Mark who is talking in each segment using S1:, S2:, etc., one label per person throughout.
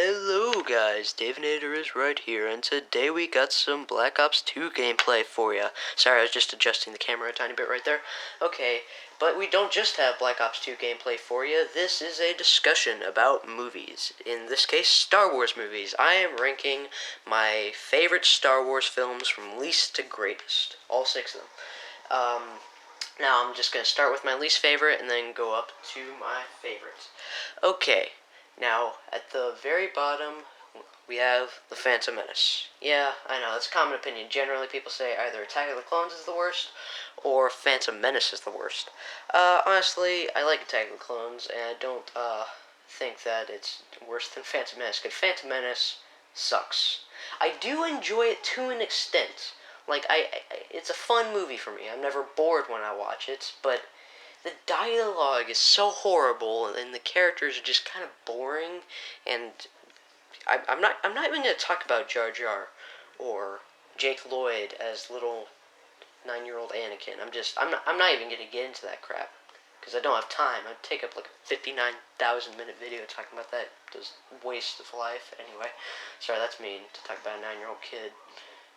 S1: Hello guys, Davinator is right here, and today we got some Black Ops 2 gameplay for ya. Sorry, I was just adjusting the camera a tiny bit right there. Okay, but we don't just have Black Ops 2 gameplay for ya. This is a discussion about movies. In this case, Star Wars movies. I am ranking my favorite Star Wars films from least to greatest. All 6 of them. Now I'm just going to start with my least favorite and then go up to my favorites. Okay. Now, at the very bottom, we have The Phantom Menace. Yeah, I know, that's a common opinion. Generally, people say either Attack of the Clones is the worst, or Phantom Menace is the worst. Honestly, I like Attack of the Clones, and I don't, think that it's worse than Phantom Menace, because Phantom Menace sucks. I do enjoy it to an extent. Like, it's a fun movie for me. I'm never bored when I watch it, but the dialogue is so horrible, and the characters are just kind of boring. And I'm not even going to talk about Jar Jar or Jake Lloyd as little 9-year-old Anakin. I'm not even going to get into that crap because I don't have time. I'd take up like a 59,000-minute video talking about that just waste of life. Anyway, sorry, that's mean to talk about a 9-year-old kid,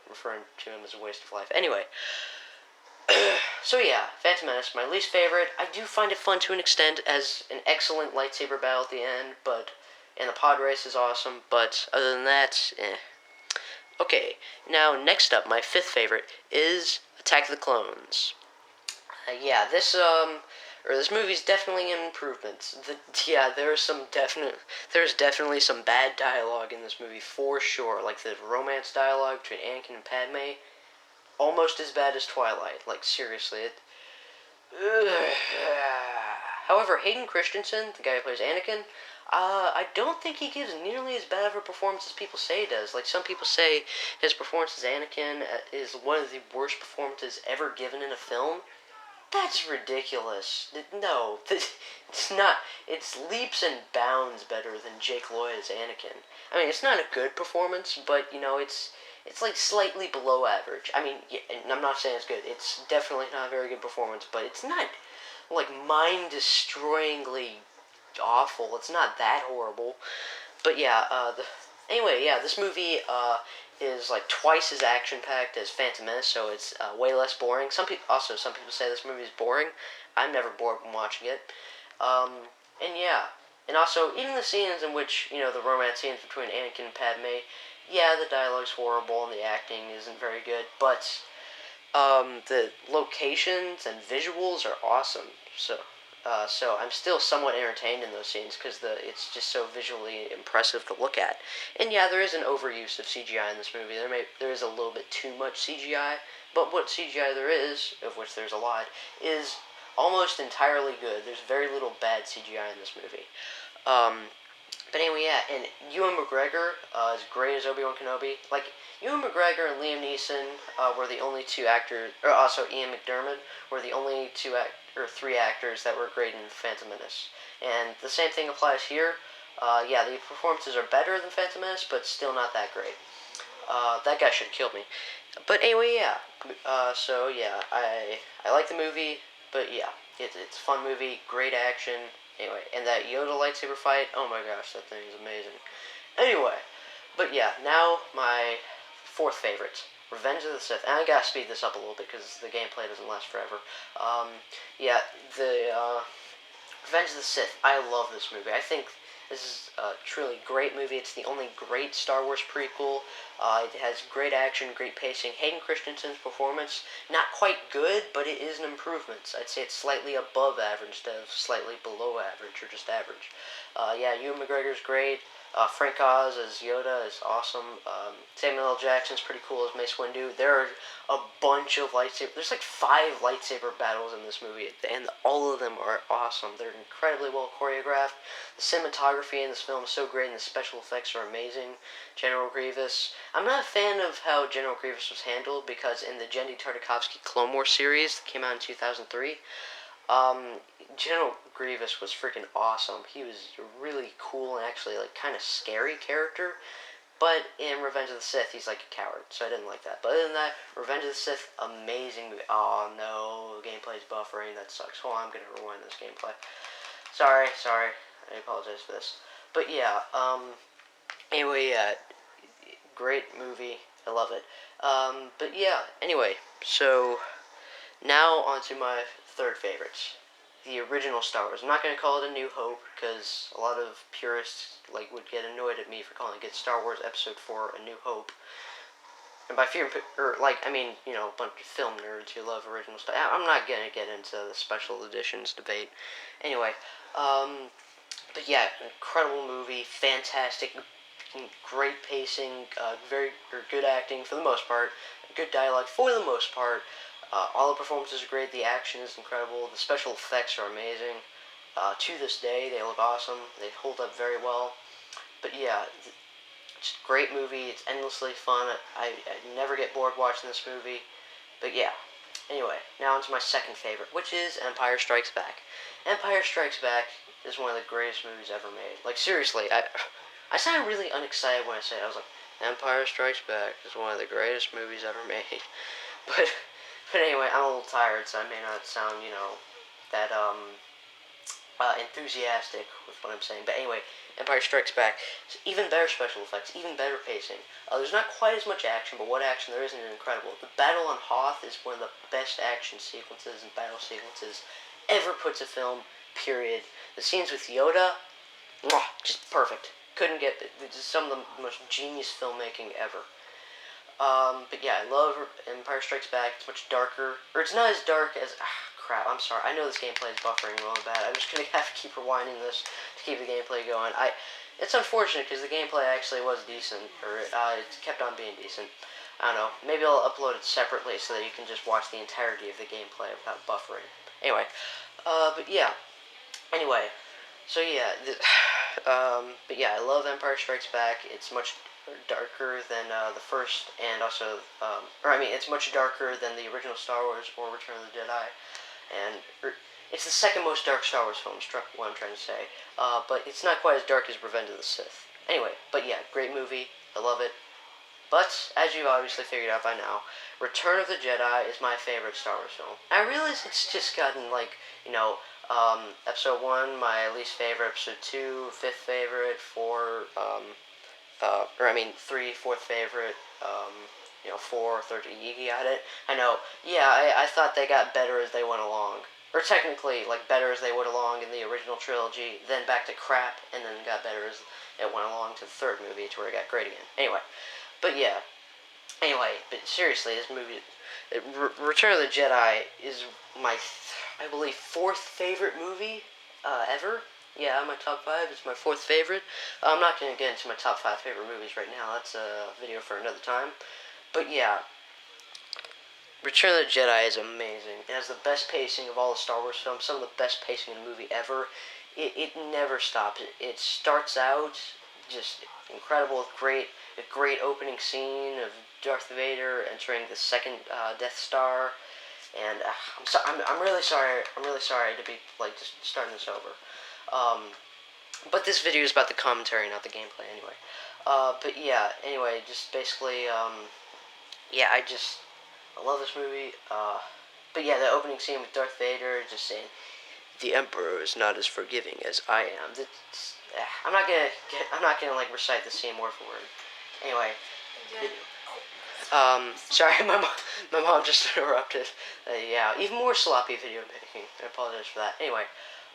S1: referring to him as a waste of life. Anyway. So yeah, Phantom Menace, my least favorite. I do find it fun to an extent, as an excellent lightsaber battle at the end, and the pod race is awesome, but other than that, eh. Okay, now next up, my 5th favorite is Attack of the Clones. This movie's definitely an improvement. There's definitely some bad dialogue in this movie, for sure, like the romance dialogue between Anakin and Padme. Almost as bad as Twilight. Like, seriously. However, Hayden Christensen, the guy who plays Anakin, I don't think he gives nearly as bad of a performance as people say he does. Like, some people say his performance as Anakin is one of the worst performances ever given in a film. That's ridiculous. No, it's not. It's leaps and bounds better than Jake Lloyd as Anakin. I mean, it's not a good performance, but, it's like slightly below average. I mean, yeah, and I'm not saying it's good. It's definitely not a very good performance, but it's not, like, mind-destroyingly awful. It's not that horrible. But yeah, this movie, is like twice as action-packed as Phantom Menace, so it's way less boring. Some people say this movie is boring. I'm never bored when watching it. And also, even the scenes in which, the romance scenes between Anakin and Padme, yeah, the dialogue's horrible and the acting isn't very good, but the locations and visuals are awesome. So I'm still somewhat entertained in those scenes because it's just so visually impressive to look at. And yeah, there is an overuse of CGI in this movie. There is a little bit too much CGI, but what CGI there is, of which there's a lot, is almost entirely good. There's very little bad CGI in this movie. But anyway, yeah, and Ewan McGregor is great as Obi-Wan Kenobi. Like, Ewan McGregor and Liam Neeson were the only 2 actors, or also Ian McDiarmid, were the only 3 actors that were great in Phantom Menace. And the same thing applies here. The performances are better than Phantom Menace, but still not that great. That guy should have killed me. But anyway, yeah. I like the movie, but yeah, it's a fun movie, great action. Anyway, and that Yoda lightsaber fight, oh my gosh, that thing is amazing. Anyway, but yeah, now my 4th favorite, Revenge of the Sith. And I gotta speed this up a little bit because the gameplay doesn't last forever. Revenge of the Sith. I love this movie. I think this is a truly great movie. It's the only great Star Wars prequel. It has great action, great pacing. Hayden Christensen's performance, not quite good, but it is an improvement. I'd say it's slightly above average instead of slightly below average, or just average. Ewan McGregor's great. Frank Oz as Yoda is awesome. Samuel L. Jackson's pretty cool as Mace Windu. There are a bunch of there's like 5 lightsaber battles in this movie, and all of them are awesome. They're incredibly well choreographed. The cinematography in this film is so great, and the special effects are amazing. General Grievous. I'm not a fan of how General Grievous was handled, because in the Genndy Tartakovsky Clone Wars series that came out in 2003, General Grievous was freaking awesome. He was a really cool and actually like kind of scary character. But in Revenge of the Sith, he's like a coward, so I didn't like that. But other than that, Revenge of the Sith, amazing movie. Oh no, the gameplay's buffering. That sucks. Hold on, I'm gonna rewind this gameplay. Sorry. I apologize for this. But yeah, Anyway, great movie. I love it. But yeah, anyway, so now on to my third favorites. The original Star Wars. I'm not going to call it A New Hope because a lot of purists would get annoyed at me for calling it Star Wars Episode 4 A New Hope. And by fear, or I mean, a bunch of film nerds who love original stuff. I'm not gonna get into the special editions debate. Anyway, but yeah, incredible movie, fantastic, great pacing, very good acting for the most part, good dialogue for the most part. All the performances are great. The action is incredible. The special effects are amazing. To this day, they look awesome. They hold up very well. But yeah, it's a great movie. It's endlessly fun. I never get bored watching this movie. But yeah. Anyway, now onto my second favorite, which is Empire Strikes Back. Empire Strikes Back is one of the greatest movies ever made. Like, seriously, I sounded really unexcited when I said it. I was like, Empire Strikes Back is one of the greatest movies ever made. But anyway, I'm a little tired, so I may not sound, that, enthusiastic with what I'm saying. But anyway, Empire Strikes Back, even better special effects, even better pacing. There's not quite as much action, but what action there is incredible. The battle on Hoth is one of the best action sequences and battle sequences ever put to film, period. The scenes with Yoda, just perfect. Couldn't get it. It's some of the most genius filmmaking ever. But yeah, I love Empire Strikes Back. It's much darker, or it's not as dark as. Crap, I'm sorry. I know this gameplay is buffering really bad. I'm just gonna have to keep rewinding this to keep the gameplay going. It's unfortunate because the gameplay actually was decent, or it kept on being decent. I don't know. Maybe I'll upload it separately so that you can just watch the entirety of the gameplay without buffering. Anyway, but yeah. Anyway, so yeah, but yeah, I love Empire Strikes Back. It's much darker than the first, and also, it's much darker than the original Star Wars or Return of the Jedi, and it's the second most dark Star Wars film. What I'm trying to say, but it's not quite as dark as Revenge of the Sith. Anyway, but yeah, great movie. I love it. But as you've obviously figured out by now, Return of the Jedi is my favorite Star Wars film. I realize it's just gotten Episode 1, my least favorite, Episode 2, fifth favorite, 4, 3, fourth favorite, 4, third, you got it. I know, yeah, I thought they got better as they went along. Or technically, better as they went along in the original trilogy, then back to crap, and then got better as it went along to the third movie, to where it got great again. But seriously, this movie, Return of the Jedi is my, I believe, fourth favorite movie ever. Yeah, my top 5 is my fourth favorite. I'm not going to get into my top 5 favorite movies right now. That's a video for another time. But yeah, Return of the Jedi is amazing. It has the best pacing of all the Star Wars films, some of the best pacing in a movie ever. It never stops. It starts out just incredible, a great opening scene of Darth Vader entering the second Death Star, and I'm really sorry. I'm really sorry to be just starting this over. But this video is about the commentary, not the gameplay, anyway. But yeah, anyway, just basically, yeah, I love this movie. But yeah, the opening scene with Darth Vader just saying, "The Emperor is not as forgiving as I am." I'm not gonna recite the scene word for word. Anyway, sorry, my mom just interrupted. Yeah, even more sloppy video making. I apologize for that. Anyway,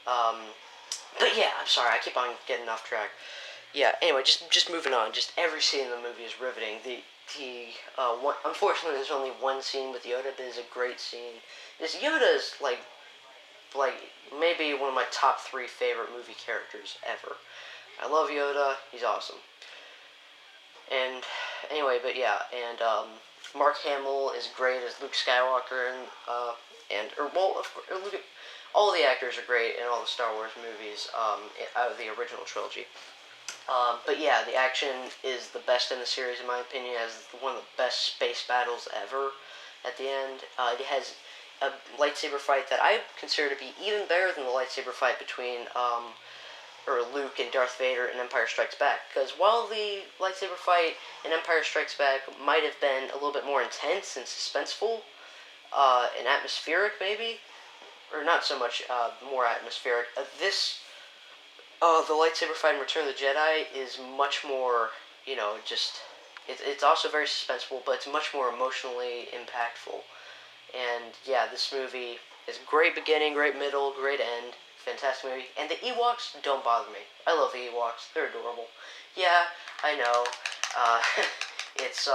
S1: but yeah, I'm sorry. I keep on getting off track. Yeah. Anyway, just moving on. Just every scene in the movie is riveting. Unfortunately, there's only one scene with Yoda, but it's a great scene. This Yoda is like maybe one of my top 3 favorite movie characters ever. I love Yoda. He's awesome. And anyway, but yeah, and Mark Hamill is great as Luke Skywalker, all the actors are great in all the Star Wars movies out of the original trilogy. But yeah, the action is the best in the series, in my opinion. It has one of the best space battles ever at the end. It has a lightsaber fight that I consider to be even better than the lightsaber fight between Luke and Darth Vader in Empire Strikes Back. Because while the lightsaber fight in Empire Strikes Back might have been a little bit more intense and suspenseful, and atmospheric maybe, or not so much more atmospheric, the lightsaber fight in Return of the Jedi is much more just it's also very suspenseful, but it's much more emotionally impactful. And yeah, this movie is great beginning, great middle, great end. Fantastic movie. And the Ewoks don't bother me. I love the Ewoks. They're adorable. Yeah, I know. Uh, it's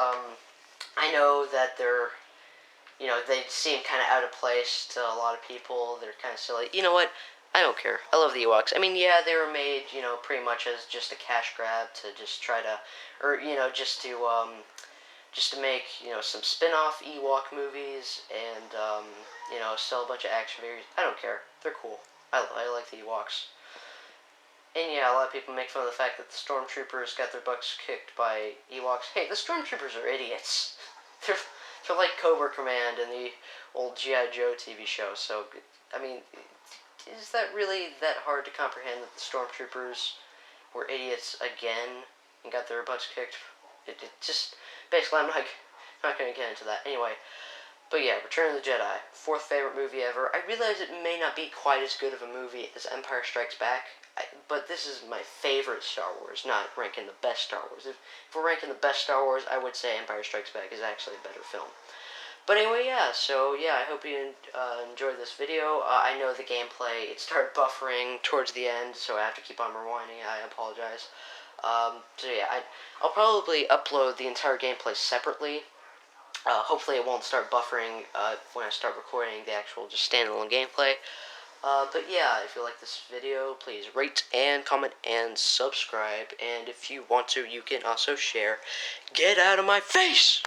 S1: I know that they seem kind of out of place to a lot of people. They're kind of silly. You know what? I don't care. I love the Ewoks. I mean, yeah, they were made, pretty much as just a cash grab to just try to, or just to make some spin-off Ewok movies and sell a bunch of action figures. I don't care. They're cool. I like the Ewoks. And yeah, a lot of people make fun of the fact that the stormtroopers got their butts kicked by Ewoks. Hey, the stormtroopers are idiots. They're they're like Cobra Command in the old G.I. Joe TV show. So I mean, is that really that hard to comprehend that the stormtroopers were idiots again and got their butts kicked? It just basically I'm not going to get into that anyway. But yeah, Return of the Jedi, fourth favorite movie ever. I realize it may not be quite as good of a movie as Empire Strikes Back, but this is my favorite Star Wars, not ranking the best Star Wars. If we're ranking the best Star Wars, I would say Empire Strikes Back is actually a better film. But anyway, yeah, so yeah, I hope you enjoyed this video. I know the gameplay, it started buffering towards the end, so I have to keep on rewinding. I apologize. So yeah, I'll probably upload the entire gameplay separately. Hopefully it won't start buffering when I start recording the actual just standalone gameplay. But yeah, if you like this video, please rate and comment and subscribe. And if you want to, you can also share. Get out of my face!